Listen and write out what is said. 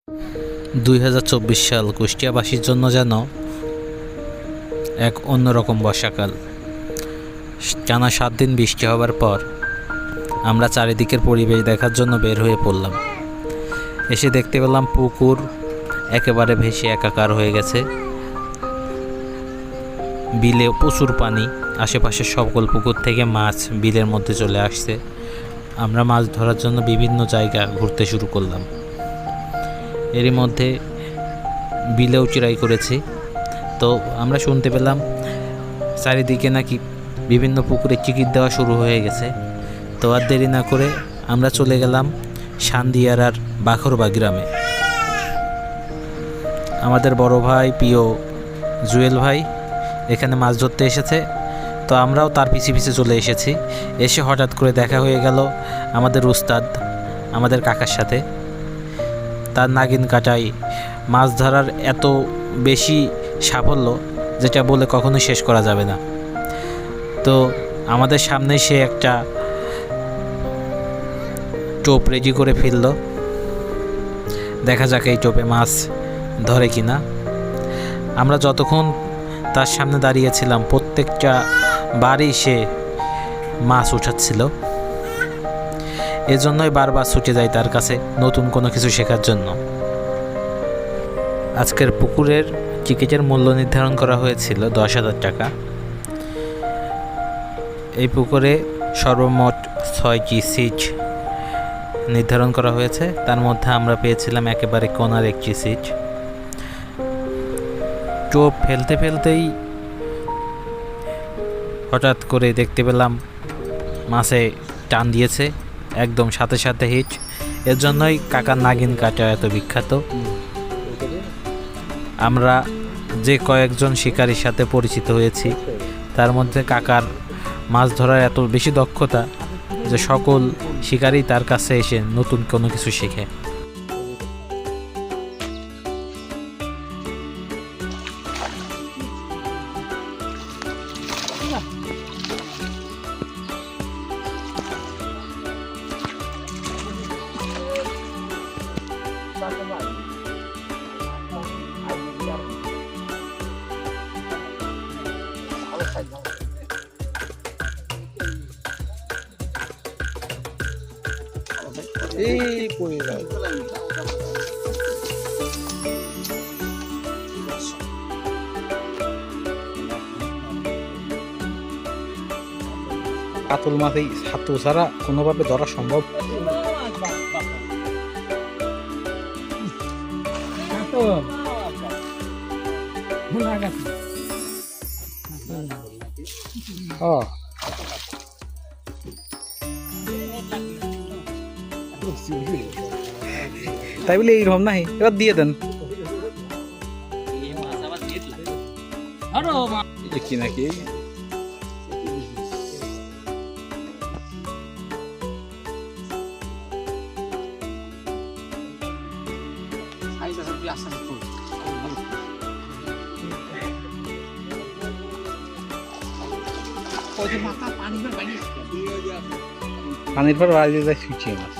2024 সাল কুষ্টিয়াবাসীর জন্য যেন এক অন্যরকম বর্ষাকাল। টানা 7 দিন বৃষ্টি হবার পর আমরা চারিদিকের পরিবেশ দেখার জন্য বের হয়ে পড়লাম। এসে দেখতে পেলাম পুকুর একেবারে ভেসে একাকার হয়ে গেছে, বিলে প্রচুর পানি, আশেপাশে সকল পুকুর থেকে মাছ বিলের মধ্যে চলে আসছে। আমরা মাছ ধরার জন্য বিভিন্ন জায়গা ঘুরতে শুরু করলাম। এরই মধ্যে বিলেও চিরাই করেছি। তো আমরা শুনতে পেলাম চারিদিকে নাকি বিভিন্ন পুকুরে টিকিট দেওয়া শুরু হয়ে গেছে। তো আর দেরি না করে আমরা চলে গেলাম সান্দিয়ারার বাখরবা গ্রামে। আমাদের বড় ভাই প্রিয় জুয়েল ভাই এখানে মাছ ধরতে এসেছে, তো আমরাও তার পিছে পিছে চলে এসেছি। এসে হঠাৎ করে দেখা হয়ে গেল আমাদের উস্তাদ, আমাদের কাকার সাথে। তার নাগিন কাটাই মাছ ধরার এত বেশি সাফল্য যেটা বলে কখনো শেষ করা যাবে না। তো আমাদের সামনে সে একটা টোপ রেডি করে ফেলল। দেখা যাক এই টোপে মাছ ধরে কিনা। আমরা যতক্ষণ তার সামনে দাঁড়িয়েছিলাম প্রত্যেকটা বারই সে মাছ উঠাচ্ছিল। এজন্যই বারবার ছুটে যাই তার কাছে নতুন কোনো কিছু শেখার জন্য। আজকের পুকুরের টিকিটের মূল্য নির্ধারণ করা হয়েছিল 10,000 টাকা। এই পুকুরে সর্বমোট 6টি সিট নির্ধারণ করা হয়েছে, তার মধ্যে আমরা পেয়েছিলাম একেবারে কোনার একটি সিট। টোপ ফেলতে ফেলতেই হঠাৎ করে দেখতে পেলাম মাছে টান দিয়েছে, একদম সাথে সাথে হিট। এর জন্যই কাকার নাগিন কাটা এত বিখ্যাত। আমরা যে কয়েকজন শিকারীর সাথে পরিচিত হয়েছি তার মধ্যে কাকার মাছ ধরার এত বেশি দক্ষতা যে সকল শিকারী তার কাছে এসে নতুন কোনো কিছু শেখে। এই পড়ে যায় কাতল মাছ এই হাতু ছাড়া কোনোভাবে ধরা সম্ভব। তাই বলে এইরকম নাই, এবার দিয়ে দেন কি নাকি। পানির পর বাড়িতে যায় শুকিয়ে মাছ।